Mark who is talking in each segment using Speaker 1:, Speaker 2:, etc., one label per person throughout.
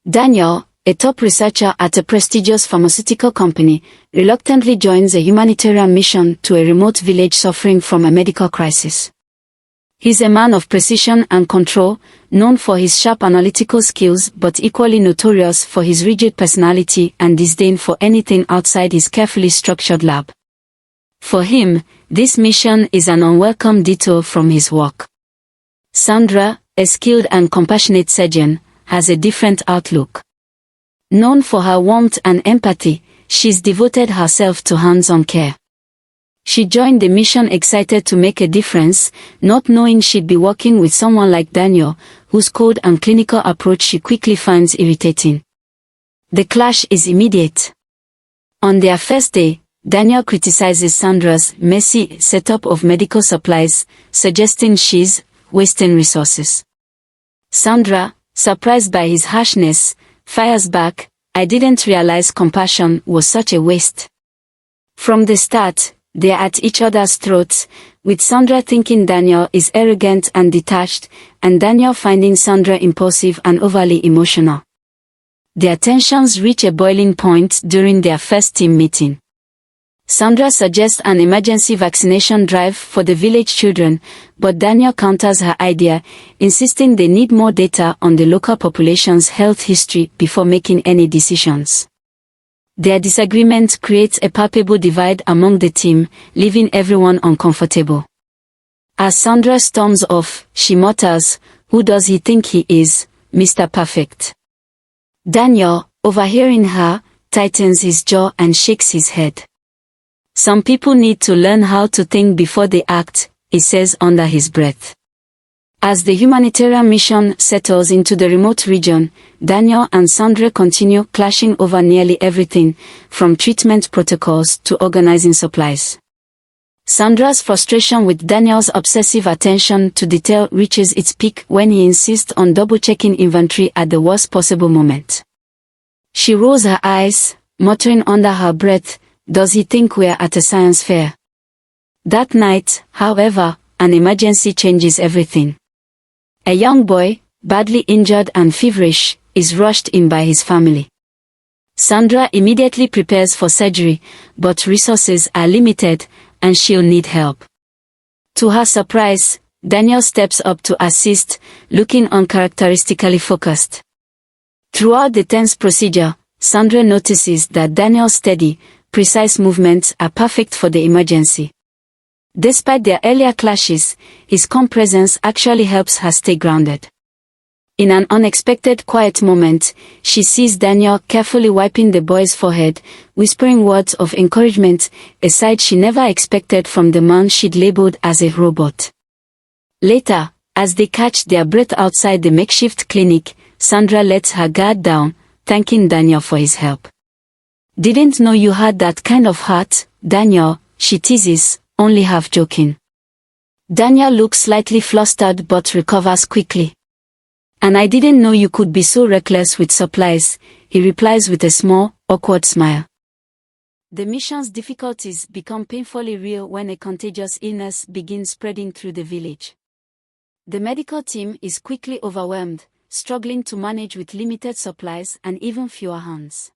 Speaker 1: Daniel, a top researcher at a prestigious pharmaceutical company, reluctantly joins a humanitarian mission to a remote village suffering from a medical crisis. He's a man of precision and control, known for his sharp analytical skills but equally notorious for his rigid personality and disdain for anything outside his carefully structured lab. For him, this mission is an unwelcome detour from his work. Sandra, a skilled and compassionate surgeon, has a different outlook. Known for her warmth and empathy, she's devoted herself to hands-on care. She joined the mission excited to make a difference, not knowing she'd be working with someone like Daniel, whose cold and clinical approach she quickly finds irritating. The clash is immediate. On their first day, Daniel criticizes Sandra's messy setup of medical supplies, suggesting she's wasting resources. Sandra, surprised by his harshness, fires back, "I didn't realize compassion was such a waste." From the start, they're at each other's throats, with Sandra thinking Daniel is arrogant and detached, and Daniel finding Sandra impulsive and overly emotional. Their tensions reach a boiling point during their first team meeting. Sandra suggests an emergency vaccination drive for the village children, but Daniel counters her idea, insisting they need more data on the local population's health history before making any decisions. Their disagreement creates a palpable divide among the team, leaving everyone uncomfortable. As Sandra storms off, she mutters, "Who does he think he is, Mr. Perfect?" Daniel, overhearing her, tightens his jaw and shakes his head. "Some people need to learn how to think before they act," he says under his breath. As the humanitarian mission settles into the remote region, Daniel and Sandra continue clashing over nearly everything, from treatment protocols to organizing supplies. Sandra's frustration with Daniel's obsessive attention to detail reaches its peak when he insists on double-checking inventory at the worst possible moment. She rolls her eyes, muttering under her breath, "Does he think we're at a science fair?" That night, however, an emergency changes everything. A young boy, badly injured and feverish, is rushed in by his family. Sandra immediately prepares for surgery, but resources are limited, and she'll need help. To her surprise, Daniel steps up to assist, looking uncharacteristically focused. Throughout the tense procedure, Sandra notices that Daniel's steady, precise movements are perfect for the emergency. Despite their earlier clashes, his calm presence actually helps her stay grounded. In an unexpected quiet moment, she sees Daniel carefully wiping the boy's forehead, whispering words of encouragement, a sight she never expected from the man she'd labeled as a robot. Later, as they catch their breath outside the makeshift clinic, Sandra lets her guard down, thanking Daniel for his help. "Didn't know you had that kind of heart, Daniel," she teases, only half joking. Daniel looks slightly flustered but recovers quickly. "And I didn't know you could be so reckless with supplies," he replies with a small, awkward smile. The mission's difficulties become painfully real when a contagious illness begins spreading through the village. The medical team is quickly overwhelmed, struggling to manage with limited supplies and even fewer hands.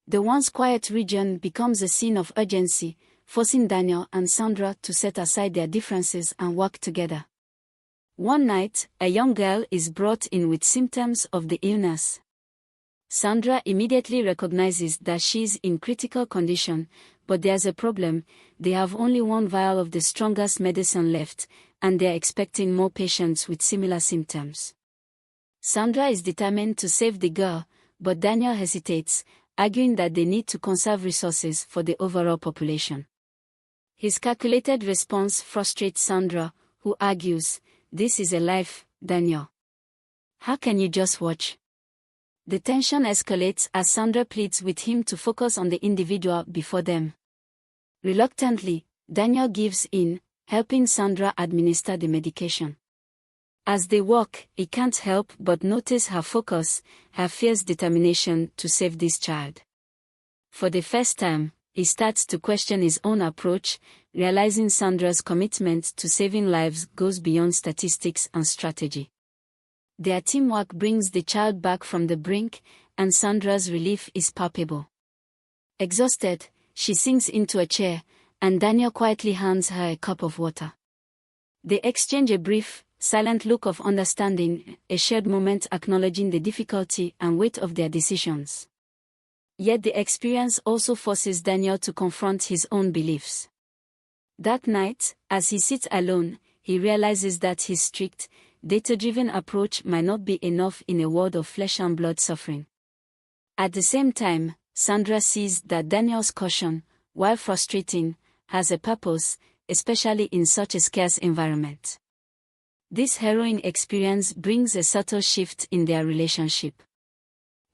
Speaker 1: The once quiet region becomes a scene of urgency, forcing Daniel and Sandra to set aside their differences and work together. One night, a young girl is brought in with symptoms of the illness. Sandra immediately recognizes that she's in critical condition, but there's a problem: they have only one vial of the strongest medicine left, and they're expecting more patients with similar symptoms. Sandra is determined to save the girl, but Daniel hesitates, arguing that they need to conserve resources for the overall population. His calculated response frustrates Sandra, who argues, "This is a life, Daniel. How can you just watch?" The tension escalates as Sandra pleads with him to focus on the individual before them. Reluctantly, Daniel gives in, helping Sandra administer the medication. As they walk, he can't help but notice her focus, her fierce determination to save this child. For the first time, he starts to question his own approach, realizing Sandra's commitment to saving lives goes beyond statistics and strategy. Their teamwork brings the child back from the brink, and Sandra's relief is palpable. Exhausted, she sinks into a chair, and Daniel quietly hands her a cup of water. They exchange a brief, silent look of understanding, a shared moment acknowledging the difficulty and weight of their decisions. Yet the experience also forces Daniel to confront his own beliefs. That night, as he sits alone, he realizes that his strict, data-driven approach might not be enough in a world of flesh and blood suffering. At the same time, Sandra sees that Daniel's caution, while frustrating, has a purpose, especially in such a scarce environment. This harrowing experience brings a subtle shift in their relationship.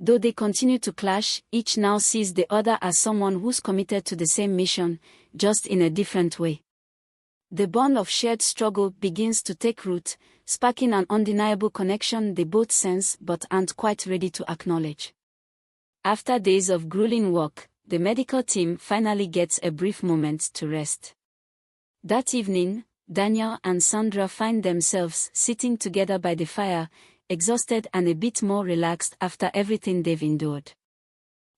Speaker 1: Though they continue to clash, each now sees the other as someone who's committed to the same mission, just in a different way. The bond of shared struggle begins to take root, sparking an undeniable connection they both sense but aren't quite ready to acknowledge. After days of grueling work, the medical team finally gets a brief moment to rest. That evening, Daniel and Sandra find themselves sitting together by the fire, exhausted and a bit more relaxed after everything they've endured.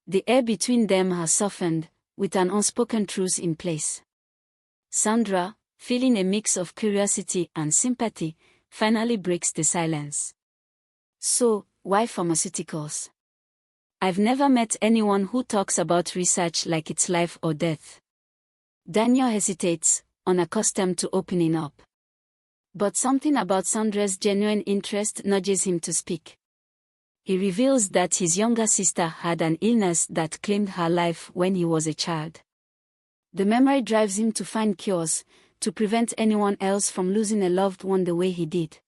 Speaker 1: The air between them has softened, with an unspoken truce in place. Sandra, feeling a mix of curiosity and sympathy, finally breaks the silence. So, why pharmaceuticals? I've never met anyone who talks about research like it's life or death. Daniel hesitates, unaccustomed to opening up. But something about Sandra's genuine interest nudges him to speak. He reveals that his younger sister had an illness that claimed her life when he was a child. The memory drives him to find cures, to prevent anyone else from losing a loved one the way he did.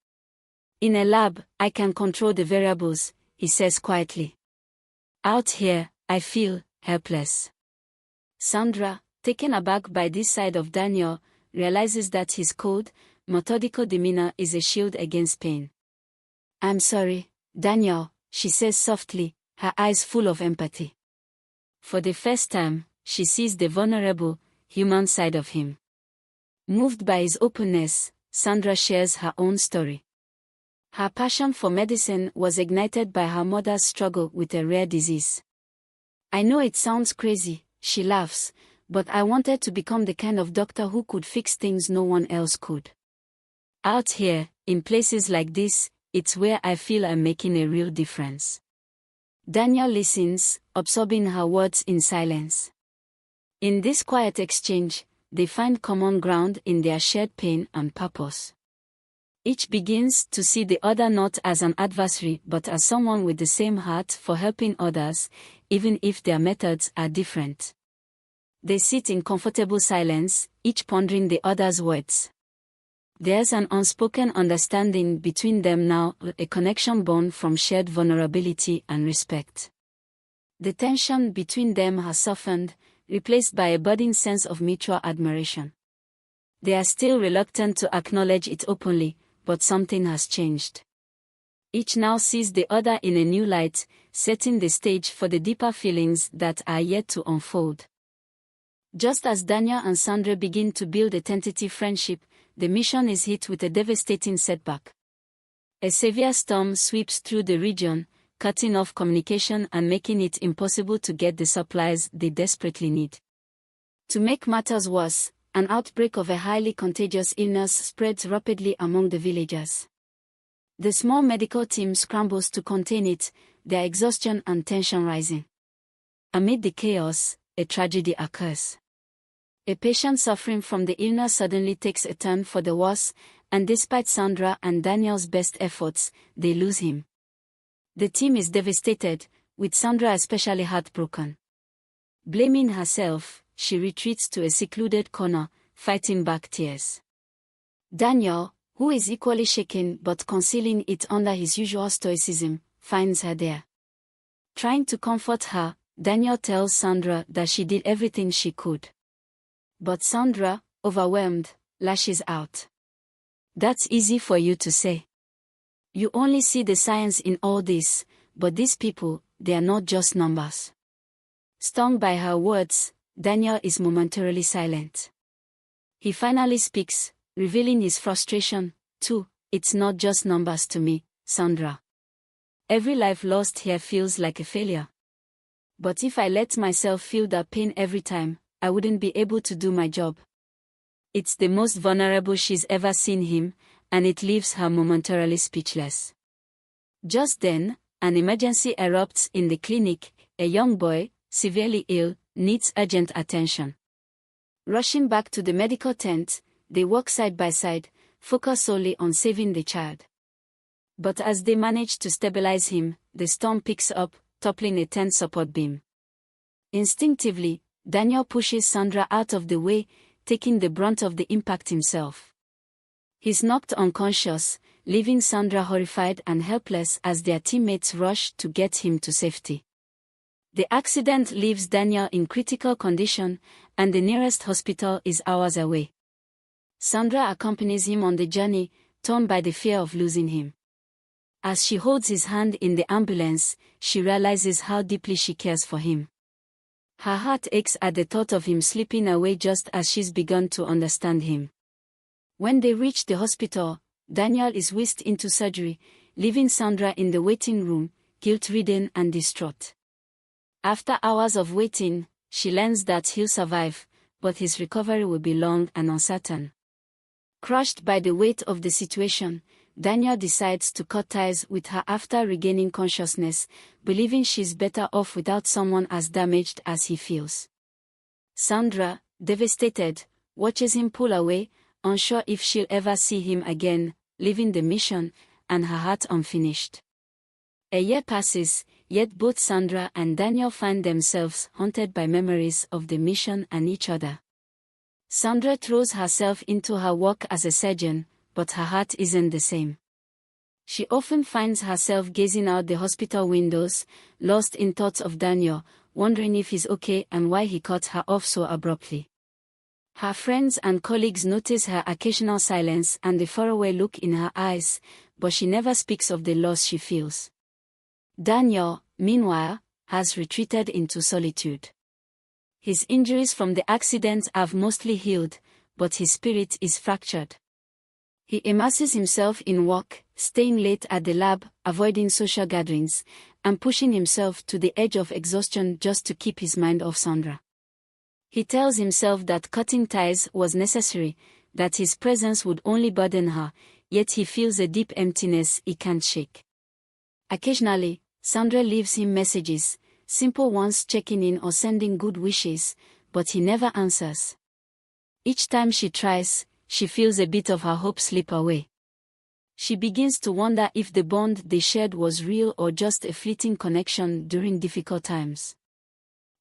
Speaker 1: In a lab, I can control the variables, he says quietly. Out here, I feel helpless. Sandra, taken aback by this side of Daniel, realizes that his cold, methodical demeanor is a shield against pain. I'm sorry, Daniel, she says softly, her eyes full of empathy. For the first time, she sees the vulnerable, human side of him. Moved by his openness, Sandra shares her own story. Her passion for medicine was ignited by her mother's struggle with a rare disease. I know it sounds crazy, she laughs, but I wanted to become the kind of doctor who could fix things no one else could. Out here, in places like this, it's where I feel I'm making a real difference. Daniel listens, absorbing her words in silence. In this quiet exchange, they find common ground in their shared pain and purpose. Each begins to see the other not as an adversary but as someone with the same heart for helping others, even if their methods are different. They sit in comfortable silence, each pondering the other's words. There's an unspoken understanding between them now, a connection born from shared vulnerability and respect. The tension between them has softened, replaced by a budding sense of mutual admiration. They are still reluctant to acknowledge it openly, but something has changed. Each now sees the other in a new light, setting the stage for the deeper feelings that are yet to unfold. Just as Daniel and Sandra begin to build a tentative friendship, the mission is hit with a devastating setback. A severe storm sweeps through the region, cutting off communication and making it impossible to get the supplies they desperately need. To make matters worse, an outbreak of a highly contagious illness spreads rapidly among the villagers. The small medical team scrambles to contain it, their exhaustion and tension rising. Amid the chaos, a tragedy occurs. A patient suffering from the illness suddenly takes a turn for the worse, and despite Sandra and Daniel's best efforts, they lose him. The team is devastated, with Sandra especially heartbroken. Blaming herself, she retreats to a secluded corner, fighting back tears. Daniel, who is equally shaken but concealing it under his usual stoicism, finds her there. Trying to comfort her, Daniel tells Sandra that she did everything she could. But Sandra, overwhelmed, lashes out. That's easy for you to say. You only see the science in all this, but these people, they are not just numbers. Stung by her words, Daniel is momentarily silent. He finally speaks, revealing his frustration, too. It's not just numbers to me, Sandra. Every life lost here feels like a failure. But if I let myself feel that pain every time, I wouldn't be able to do my job. It's the most vulnerable she's ever seen him, and it leaves her momentarily speechless. Just then, an emergency erupts in the clinic. A young boy, severely ill, needs urgent attention. Rushing back to the medical tent, they walk side by side, focused solely on saving the child. But as they manage to stabilize him, the storm picks up, toppling a tent support beam. Instinctively, Daniel pushes Sandra out of the way, taking the brunt of the impact himself. He's knocked unconscious, leaving Sandra horrified and helpless as their teammates rush to get him to safety. The accident leaves Daniel in critical condition, and the nearest hospital is hours away. Sandra accompanies him on the journey, torn by the fear of losing him. As she holds his hand in the ambulance, she realizes how deeply she cares for him. Her heart aches at the thought of him slipping away just as she's begun to understand him. When they reach the hospital, Daniel is whisked into surgery, leaving Sandra in the waiting room, guilt-ridden and distraught. After hours of waiting, she learns that he'll survive, but his recovery will be long and uncertain. Crushed by the weight of the situation, Daniel decides to cut ties with her after regaining consciousness, believing she's better off without someone as damaged as he feels. Sandra, devastated, watches him pull away, unsure if she'll ever see him again, leaving the mission, and her heart unfinished. A year passes, yet both Sandra and Daniel find themselves haunted by memories of the mission and each other. Sandra throws herself into her work as a surgeon, but her heart isn't the same. She often finds herself gazing out the hospital windows, lost in thoughts of Daniel, wondering if he's okay and why he cut her off so abruptly. Her friends and colleagues notice her occasional silence and the faraway look in her eyes, but she never speaks of the loss she feels. Daniel, meanwhile, has retreated into solitude. His injuries from the accident have mostly healed, but his spirit is fractured. He immerses himself in work, staying late at the lab, avoiding social gatherings, and pushing himself to the edge of exhaustion just to keep his mind off Sandra. He tells himself that cutting ties was necessary, that his presence would only burden her, yet he feels a deep emptiness he can't shake. Occasionally, Sandra leaves him messages, simple ones checking in or sending good wishes, but he never answers. Each time she tries, she feels a bit of her hope slip away. She begins to wonder if the bond they shared was real or just a fleeting connection during difficult times.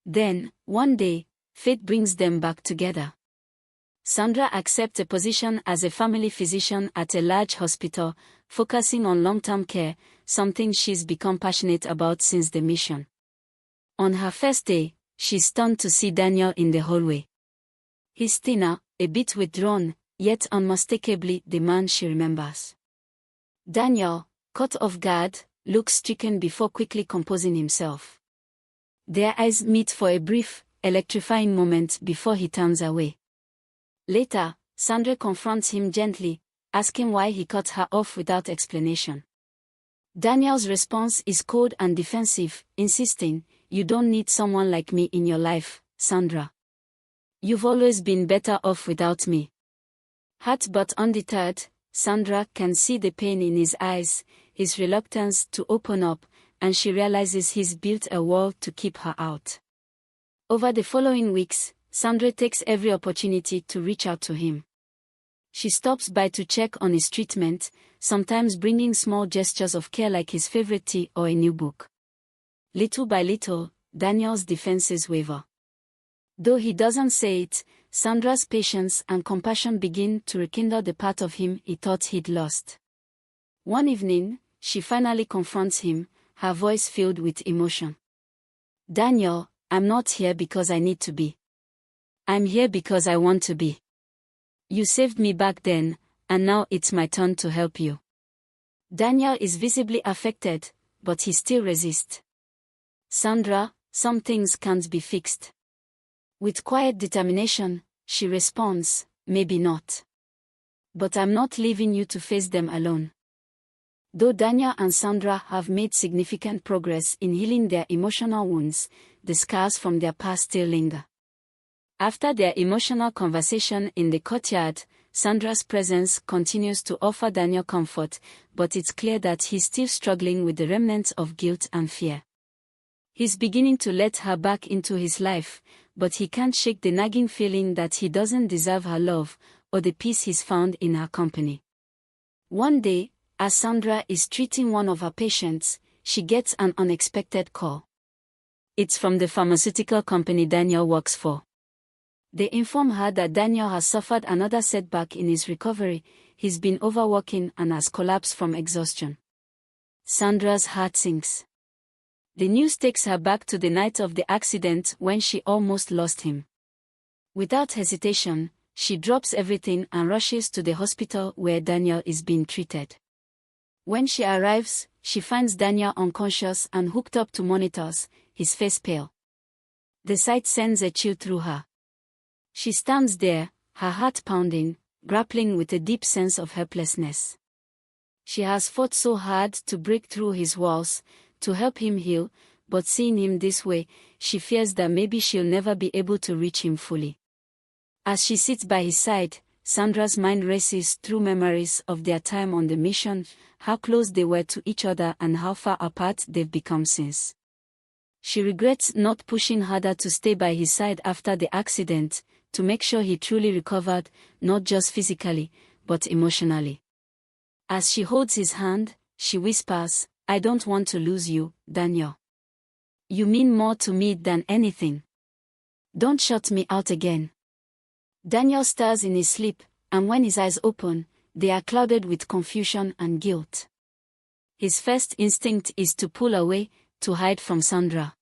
Speaker 1: Then, one day, fate brings them back together. Sandra accepts a position as a family physician at a large hospital, focusing on long-term care, something she's become passionate about since the mission. On her first day, she's stunned to see Daniel in the hallway. He's thinner, a bit withdrawn, yet unmistakably the man she remembers. Daniel, caught off guard, looks stricken before quickly composing himself. Their eyes meet for a brief, electrifying moment before he turns away. Later, Sandra confronts him gently, asking why he cut her off without explanation. Daniel's response is cold and defensive, insisting, "You don't need someone like me in your life, Sandra. You've always been better off without me." Hurt but undeterred, Sandra can see the pain in his eyes, his reluctance to open up, and she realizes he's built a wall to keep her out. Over the following weeks, Sandra takes every opportunity to reach out to him. She stops by to check on his treatment, sometimes bringing small gestures of care like his favorite tea or a new book. Little by little, Daniel's defenses waver. Though he doesn't say it, Sandra's patience and compassion begin to rekindle the part of him he thought he'd lost. One evening, she finally confronts him, her voice filled with emotion. "Daniel, I'm not here because I need to be. I'm here because I want to be. You saved me back then, and now it's my turn to help you." Daniel is visibly affected, but he still resists. "Sandra, some things can't be fixed." With quiet determination, she responds, "Maybe not. But I'm not leaving you to face them alone." Though Daniel and Sandra have made significant progress in healing their emotional wounds, the scars from their past still linger. After their emotional conversation in the courtyard, Sandra's presence continues to offer Daniel comfort, but it's clear that he's still struggling with the remnants of guilt and fear. He's beginning to let her back into his life, but he can't shake the nagging feeling that he doesn't deserve her love, or the peace he's found in her company. One day, as Sandra is treating one of her patients, she gets an unexpected call. It's from the pharmaceutical company Daniel works for. They inform her that Daniel has suffered another setback in his recovery. He's been overworking and has collapsed from exhaustion. Sandra's heart sinks. The news takes her back to the night of the accident when she almost lost him. Without hesitation, she drops everything and rushes to the hospital where Daniel is being treated. When she arrives, she finds Daniel unconscious and hooked up to monitors, his face pale. The sight sends a chill through her. She stands there, her heart pounding, grappling with a deep sense of helplessness. She has fought so hard to break through his walls, to help him heal, but seeing him this way, she fears that maybe she'll never be able to reach him fully. As she sits by his side, Sandra's mind races through memories of their time on the mission, how close they were to each other and how far apart they've become since. She regrets not pushing harder to stay by his side after the accident, to make sure he truly recovered, not just physically, but emotionally. As she holds his hand, she whispers, "I don't want to lose you, Daniel. You mean more to me than anything. Don't shut me out again." Daniel stirs in his sleep, and when his eyes open, they are clouded with confusion and guilt. His first instinct is to pull away, to hide from Sandra.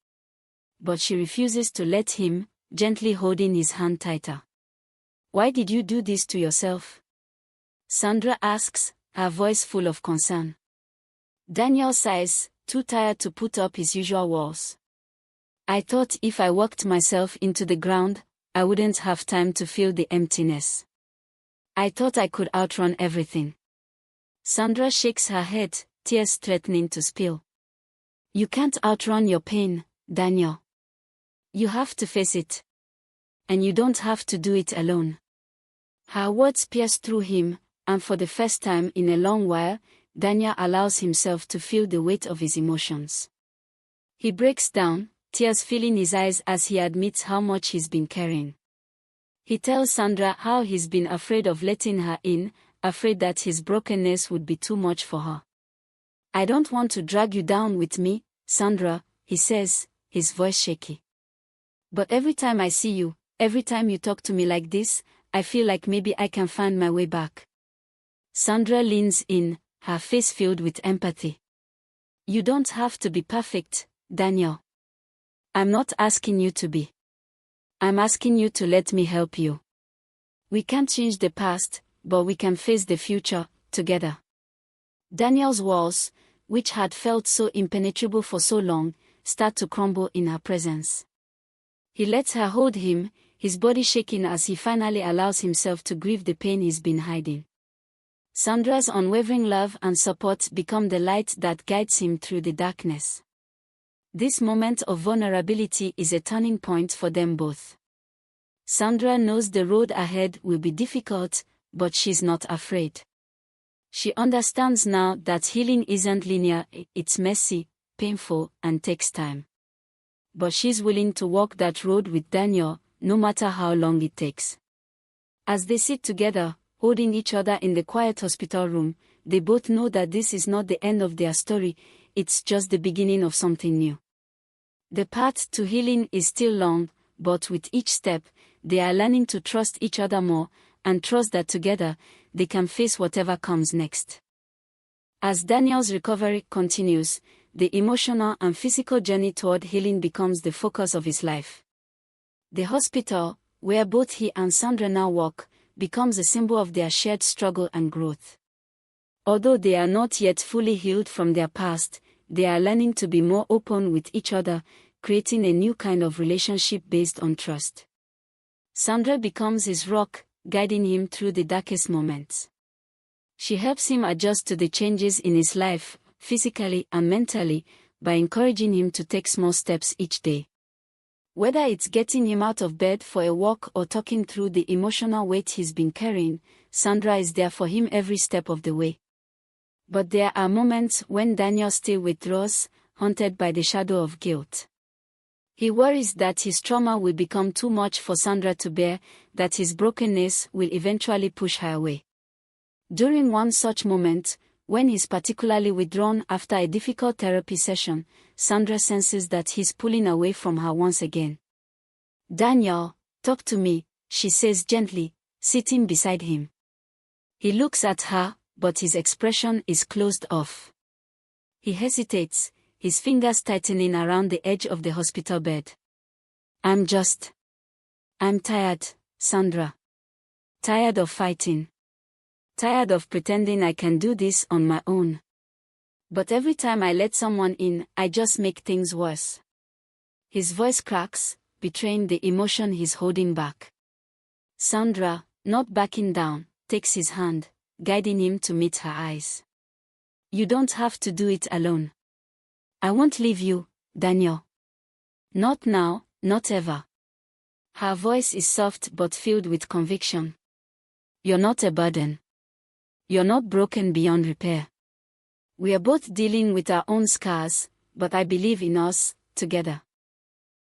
Speaker 1: But she refuses to let him, gently holding his hand tighter. "Why did you do this to yourself?" Sandra asks, her voice full of concern. Daniel sighs, too tired to put up his usual walls. "I thought if I worked myself into the ground, I wouldn't have time to feel the emptiness. I thought I could outrun everything." Sandra shakes her head, tears threatening to spill. "You can't outrun your pain, Daniel. You have to face it. And you don't have to do it alone." Her words pierce through him, and for the first time in a long while, Daniel allows himself to feel the weight of his emotions. He breaks down, tears filling his eyes as he admits how much he's been carrying. He tells Sandra how he's been afraid of letting her in, afraid that his brokenness would be too much for her. "I don't want to drag you down with me, Sandra," he says, his voice shaky. "But every time I see you, every time you talk to me like this, I feel like maybe I can find my way back." Sandra leans in, her face filled with empathy. "You don't have to be perfect, Daniel. I'm not asking you to be. I'm asking you to let me help you. We can't change the past, but we can face the future, together." Daniel's walls, which had felt so impenetrable for so long, start to crumble in her presence. He lets her hold him, his body shaking as he finally allows himself to grieve the pain he's been hiding. Sandra's unwavering love and support become the light that guides him through the darkness. This moment of vulnerability is a turning point for them both. Sandra knows the road ahead will be difficult, but she's not afraid. She understands now that healing isn't linear, it's messy, painful, and takes time. But she's willing to walk that road with Daniel, no matter how long it takes. As they sit together, holding each other in the quiet hospital room, they both know that this is not the end of their story, it's just the beginning of something new. The path to healing is still long, but with each step, they are learning to trust each other more, and trust that together, they can face whatever comes next. As Daniel's recovery continues, the emotional and physical journey toward healing becomes the focus of his life. The hospital, where both he and Sandra now work, becomes a symbol of their shared struggle and growth. Although they are not yet fully healed from their past, they are learning to be more open with each other, creating a new kind of relationship based on trust. Sandra becomes his rock, guiding him through the darkest moments. She helps him adjust to the changes in his life, physically and mentally, by encouraging him to take small steps each day. Whether it's getting him out of bed for a walk or talking through the emotional weight he's been carrying, Sandra is there for him every step of the way. But there are moments when Daniel still withdraws, haunted by the shadow of guilt. He worries that his trauma will become too much for Sandra to bear, that his brokenness will eventually push her away. During one such moment, when he's particularly withdrawn after a difficult therapy session, Sandra senses that he's pulling away from her once again. "Daniel, talk to me," she says gently, sitting beside him. He looks at her, but his expression is closed off. He hesitates, his fingers tightening around the edge of the hospital bed. I'm tired, Sandra. Tired of fighting. Tired of pretending I can do this on my own. But every time I let someone in, I just make things worse." His voice cracks, betraying the emotion he's holding back. Sandra, not backing down, takes his hand, guiding him to meet her eyes. "You don't have to do it alone. I won't leave you, Daniel. Not now, not ever." Her voice is soft but filled with conviction. "You're not a burden. You're not broken beyond repair. We are both dealing with our own scars, but I believe in us, together."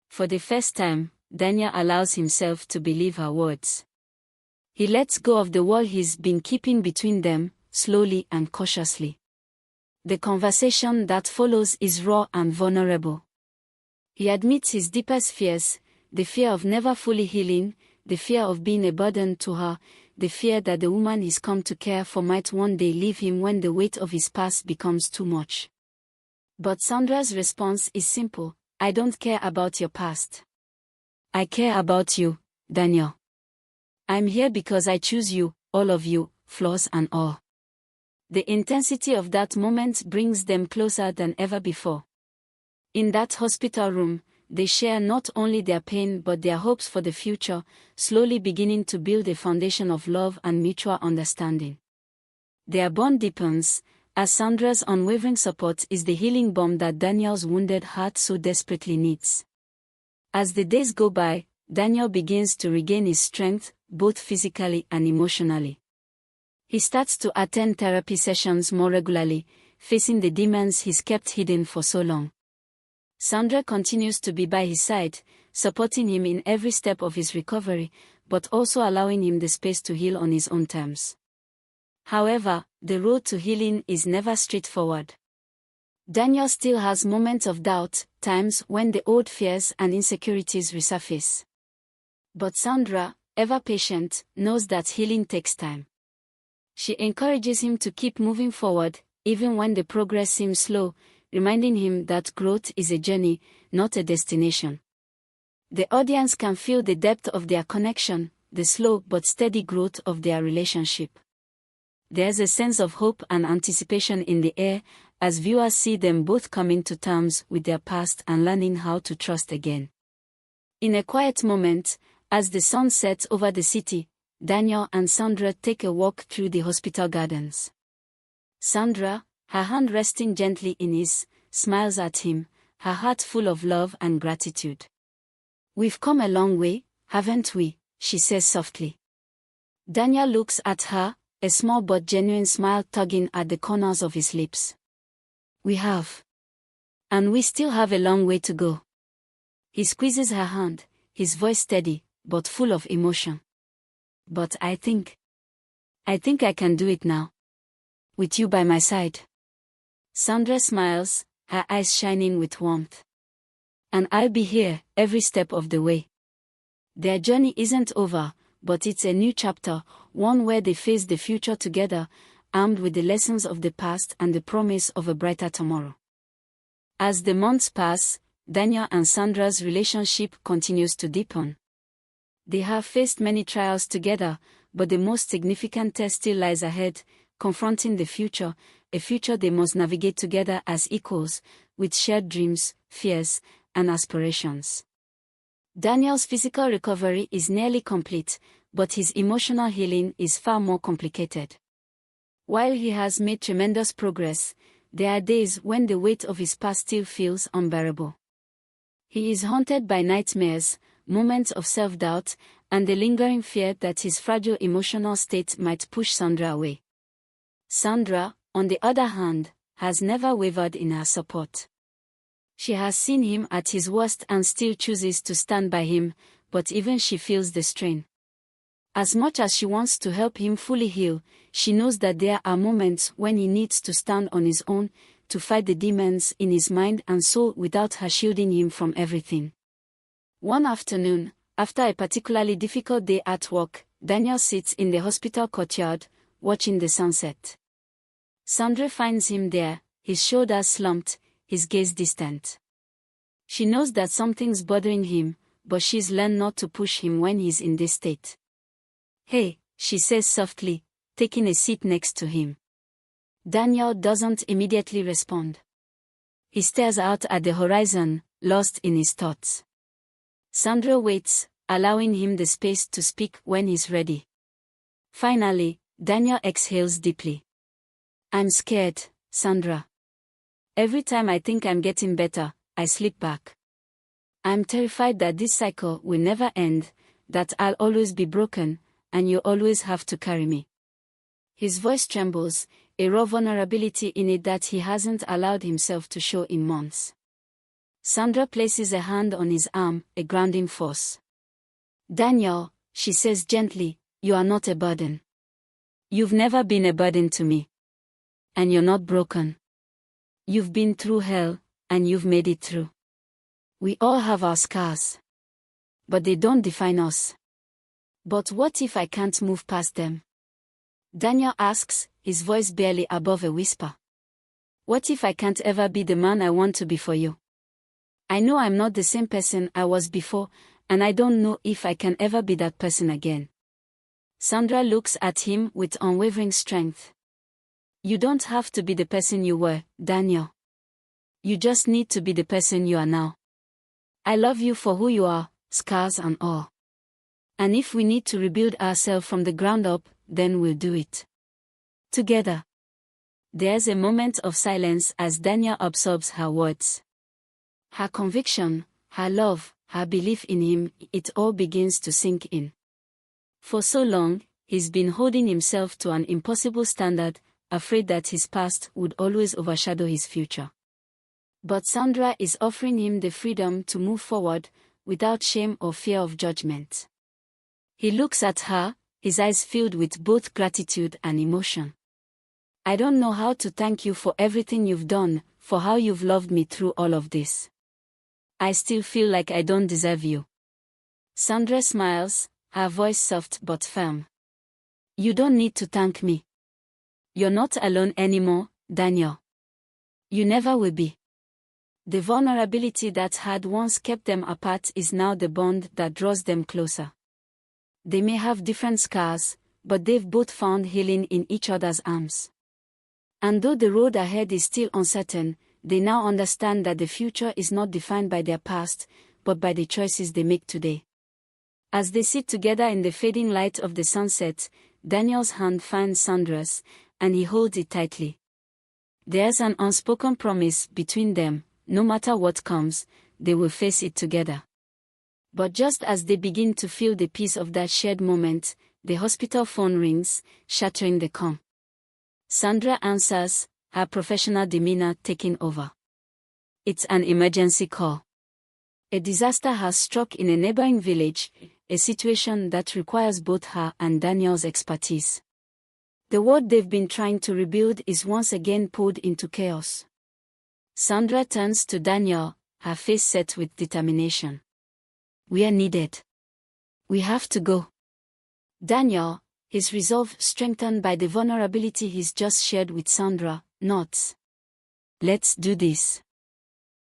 Speaker 1: For the first time, Daniel allows himself to believe her words. He lets go of the wall he's been keeping between them, slowly and cautiously. The conversation that follows is raw and vulnerable. He admits his deepest fears, the fear of never fully healing, the fear of being a burden to her, the fear that the woman he's come to care for might one day leave him when the weight of his past becomes too much. But Sandra's response is simple: "I don't care about your past. I care about you, Daniel. I'm here because I choose you, all of you, flaws and all." The intensity of that moment brings them closer than ever before. In that hospital room, they share not only their pain but their hopes for the future, slowly beginning to build a foundation of love and mutual understanding. Their bond deepens, as Sandra's unwavering support is the healing balm that Daniel's wounded heart so desperately needs. As the days go by, Daniel begins to regain his strength, both physically and emotionally. He starts to attend therapy sessions more regularly, facing the demons he's kept hidden for so long. Sandra continues to be by his side, supporting him in every step of his recovery, but also allowing him the space to heal on his own terms. However, the road to healing is never straightforward. Daniel still has moments of doubt, times when the old fears and insecurities resurface. But Sandra, ever patient, knows that healing takes time. She encourages him to keep moving forward, even when the progress seems slow, reminding him that growth is a journey, not a destination. The audience can feel the depth of their connection, the slow but steady growth of their relationship. There's a sense of hope and anticipation in the air, as viewers see them both coming to terms with their past and learning how to trust again. In a quiet moment, as the sun sets over the city, Daniel and Sandra take a walk through the hospital gardens. Sandra, her hand resting gently in his, smiles at him, her heart full of love and gratitude. "We've come a long way, haven't we?" she says softly. Daniel looks at her, a small but genuine smile tugging at the corners of his lips. "We have. And we still have a long way to go." He squeezes her hand, his voice steady, but full of emotion. "But I think I can do it now. With you by my side." Sandra smiles, her eyes shining with warmth. "And I'll be here, every step of the way." Their journey isn't over, but it's a new chapter, one where they face the future together, armed with the lessons of the past and the promise of a brighter tomorrow. As the months pass, Daniel and Sandra's relationship continues to deepen. They have faced many trials together, but the most significant test still lies ahead, confronting the future, a future they must navigate together as equals, with shared dreams, fears, and aspirations. Daniel's physical recovery is nearly complete, but his emotional healing is far more complicated. While he has made tremendous progress, there are days when the weight of his past still feels unbearable. He is haunted by nightmares, moments of self-doubt, and the lingering fear that his fragile emotional state might push Sandra away. Sandra, on the other hand, has never wavered in her support. She has seen him at his worst and still chooses to stand by him, but even she feels the strain. As much as she wants to help him fully heal, she knows that there are moments when he needs to stand on his own, to fight the demons in his mind and soul without her shielding him from everything. One afternoon, after a particularly difficult day at work, Daniel sits in the hospital courtyard, watching the sunset. Sandra finds him there, his shoulders slumped, his gaze distant. She knows that something's bothering him, but she's learned not to push him when he's in this state. "Hey," she says softly, taking a seat next to him. Daniel doesn't immediately respond. He stares out at the horizon, lost in his thoughts. Sandra waits, allowing him the space to speak when he's ready. Finally, Daniel exhales deeply. "I'm scared, Sandra. Every time I think I'm getting better, I slip back. I'm terrified that this cycle will never end, that I'll always be broken, and you always have to carry me." His voice trembles, a raw vulnerability in it that he hasn't allowed himself to show in months. Sandra places a hand on his arm, a grounding force. "Daniel," she says gently, "you are not a burden. You've never been a burden to me. And you're not broken. You've been through hell, and you've made it through. We all have our scars. But they don't define us. But what if I can't move past them?" Daniel asks, his voice barely above a whisper. "What if I can't ever be the man I want to be for you? I know I'm not the same person I was before, and I don't know if I can ever be that person again." Sandra looks at him with unwavering strength. "You don't have to be the person you were, Daniel. You just need to be the person you are now. I love you for who you are, scars and all. And if we need to rebuild ourselves from the ground up, then we'll do it. Together." There's a moment of silence as Daniel absorbs her words. Her conviction, her love, her belief in him, it all begins to sink in. For so long, he's been holding himself to an impossible standard, afraid that his past would always overshadow his future. But Sandra is offering him the freedom to move forward, without shame or fear of judgment. He looks at her, his eyes filled with both gratitude and emotion. "I don't know how to thank you for everything you've done, for how you've loved me through all of this. I still feel like I don't deserve you." Sandra smiles, her voice soft but firm. "You don't need to thank me. You're not alone anymore, Daniel. You never will be." The vulnerability that had once kept them apart is now the bond that draws them closer. They may have different scars, but they've both found healing in each other's arms. And though the road ahead is still uncertain, they now understand that the future is not defined by their past, but by the choices they make today. As they sit together in the fading light of the sunset, Daniel's hand finds Sandra's, and he holds it tightly. There's an unspoken promise between them: no matter what comes, they will face it together. But just as they begin to feel the peace of that shared moment, the hospital phone rings, shattering the calm. Sandra answers, her professional demeanor taking over. It's an emergency call. A disaster has struck in a neighboring village, a situation that requires both her and Daniel's expertise. The world they've been trying to rebuild is once again pulled into chaos. Sandra turns to Daniel, her face set with determination. "We are needed. We have to go." Daniel, his resolve strengthened by the vulnerability he's just shared with Sandra, nods. "Let's do this.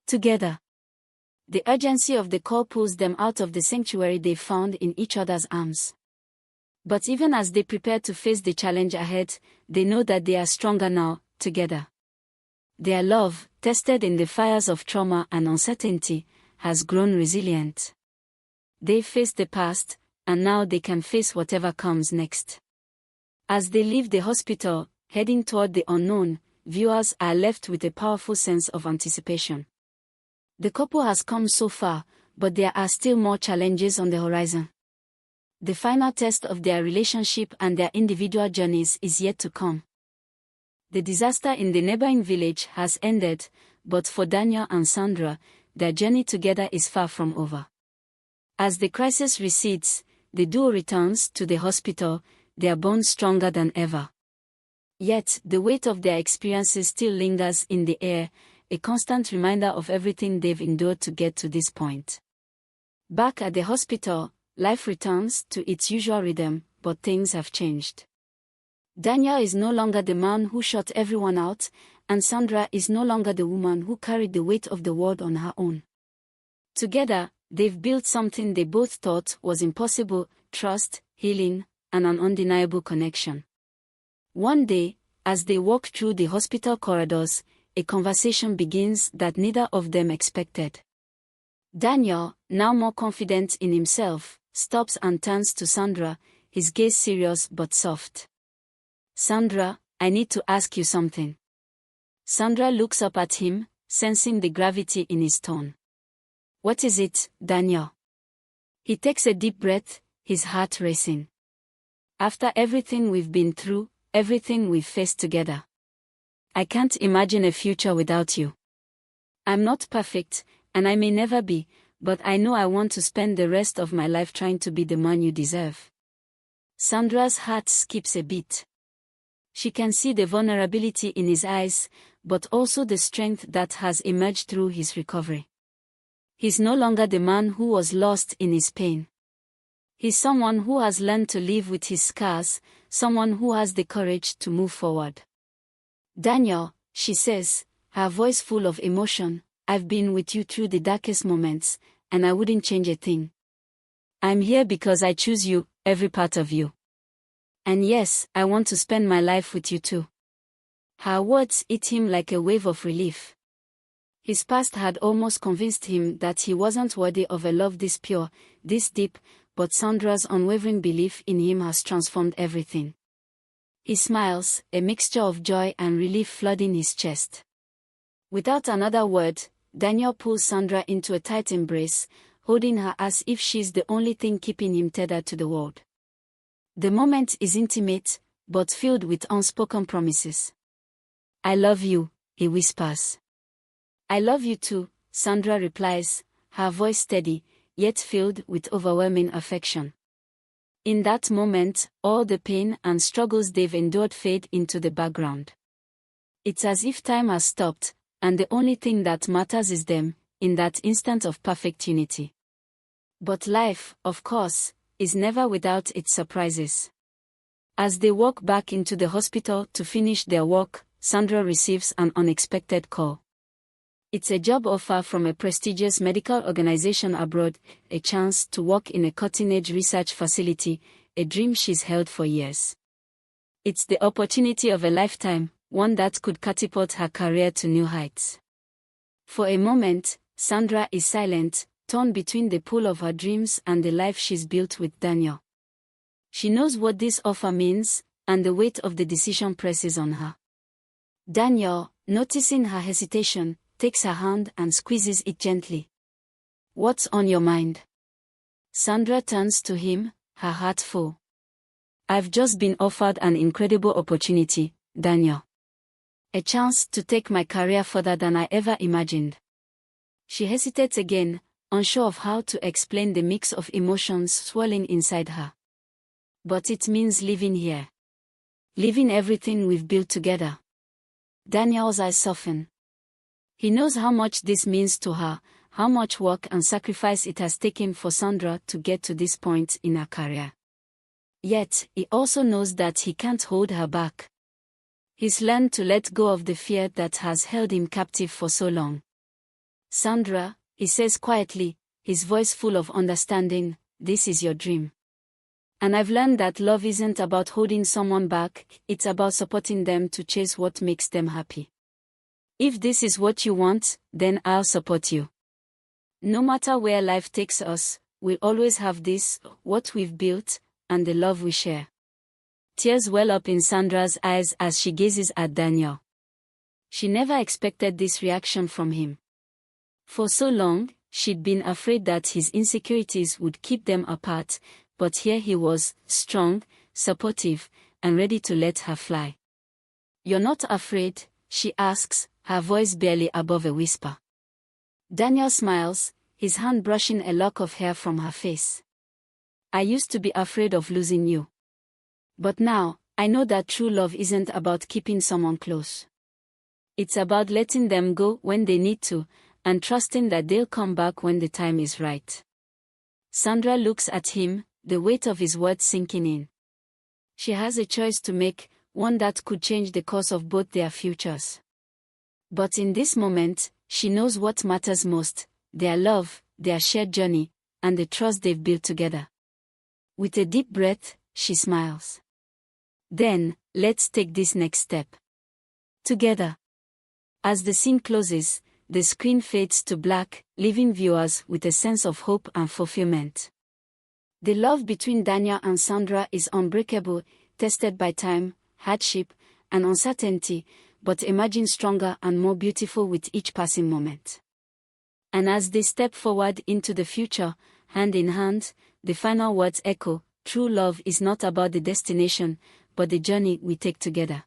Speaker 1: Together." The urgency of the call pulls them out of the sanctuary they found in each other's arms. But even as they prepare to face the challenge ahead, they know that they are stronger now, together. Their love, tested in the fires of trauma and uncertainty, has grown resilient. They faced the past, and now they can face whatever comes next. As they leave the hospital, Heading toward the unknown, viewers are left with a powerful sense of anticipation. The couple has come so far, but there are still more challenges on the horizon. The final test of their relationship and their individual journeys is yet to come. The disaster in the neighboring village has ended, but for Daniel and Sandra, their journey together is far from over. As the crisis recedes, the duo returns to the hospital, their bond stronger than ever. Yet, the weight of their experiences still lingers in the air, a constant reminder of everything they've endured to get to this point. Back at the hospital, life returns to its usual rhythm, but things have changed. Daniel is no longer the man who shut everyone out, and Sandra is no longer the woman who carried the weight of the world on her own. Together, they've built something they both thought was impossible: trust, healing, and an undeniable connection. One day, as they walk through the hospital corridors, a conversation begins that neither of them expected. Daniel, now more confident in himself, stops and turns to Sandra, his gaze serious but soft. "Sandra, I need to ask you something." Sandra looks up at him, sensing the gravity in his tone. "What is it, Daniel?" He takes a deep breath, his heart racing. "After everything we've been through, everything we've faced together, I can't imagine a future without you. I'm not perfect, and I may never be, but I know I want to spend the rest of my life trying to be the man you deserve." Sandra's heart skips a beat. She can see the vulnerability in his eyes, but also the strength that has emerged through his recovery. He's no longer the man who was lost in his pain. He's someone who has learned to live with his scars, someone who has the courage to move forward. "Daniel," she says, her voice full of emotion, "I've been with you through the darkest moments, and I wouldn't change a thing. I'm here because I choose you, every part of you. And yes, I want to spend my life with you too." Her words hit him like a wave of relief. His past had almost convinced him that he wasn't worthy of a love this pure, this deep, but Sandra's unwavering belief in him has transformed everything. He smiles, a mixture of joy and relief flooding his chest. Without another word, Daniel pulls Sandra into a tight embrace, holding her as if she's the only thing keeping him tethered to the world. The moment is intimate, but filled with unspoken promises. "I love you," he whispers. "I love you too," Sandra replies, her voice steady, yet filled with overwhelming affection. In that moment, all the pain and struggles they've endured fade into the background. It's as if time has stopped, and the only thing that matters is them, in that instant of perfect unity. But life, of course, is never without its surprises. As they walk back into the hospital to finish their work, Sandra receives an unexpected call. It's a job offer from a prestigious medical organization abroad, a chance to work in a cutting-edge research facility, a dream she's held for years. It's the opportunity of a lifetime, one that could catapult her career to new heights. For a moment, Sandra is silent, torn between the pull of her dreams and the life she's built with Daniel. She knows what this offer means, and the weight of the decision presses on her. Daniel, noticing her hesitation, takes her hand and squeezes it gently. "What's on your mind?" Sandra turns to him, her heart full. "I've just been offered an incredible opportunity, Daniel. A chance to take my career further than I ever imagined." She hesitates again, unsure of how to explain the mix of emotions swirling inside her. "But it means living here. Living everything we've built together." Daniel's eyes soften. He knows how much this means to her, how much work and sacrifice it has taken for Sandra to get to this point in her career. Yet, he also knows that he can't hold her back. He's learned to let go of the fear that has held him captive for so long. "Sandra," he says quietly, his voice full of understanding, "this is your dream. And I've learned that love isn't about holding someone back, it's about supporting them to chase what makes them happy. If this is what you want, then I'll support you. No matter where life takes us, we'll always have this, what we've built, and the love we share." Tears well up in Sandra's eyes as she gazes at Daniel. She never expected this reaction from him. For so long, she'd been afraid that his insecurities would keep them apart, but here he was, strong, supportive, and ready to let her fly. "You're not afraid?" she asks, her voice barely above a whisper. Daniel smiles, his hand brushing a lock of hair from her face. "I used to be afraid of losing you. But now, I know that true love isn't about keeping someone close. It's about letting them go when they need to, and trusting that they'll come back when the time is right." Sandra looks at him, the weight of his words sinking in. She has a choice to make, one that could change the course of both their futures. But in this moment, she knows what matters most: their love, their shared journey, and the trust they've built together. With a deep breath, she smiles. "Then, let's take this next step. Together." As the scene closes, the screen fades to black, leaving viewers with a sense of hope and fulfillment. The love between Daniel and Sandra is unbreakable, tested by time, hardship, and uncertainty, but emerging stronger and more beautiful with each passing moment. And as they step forward into the future, hand in hand, the final words echo: "True love is not about the destination, but the journey we take together."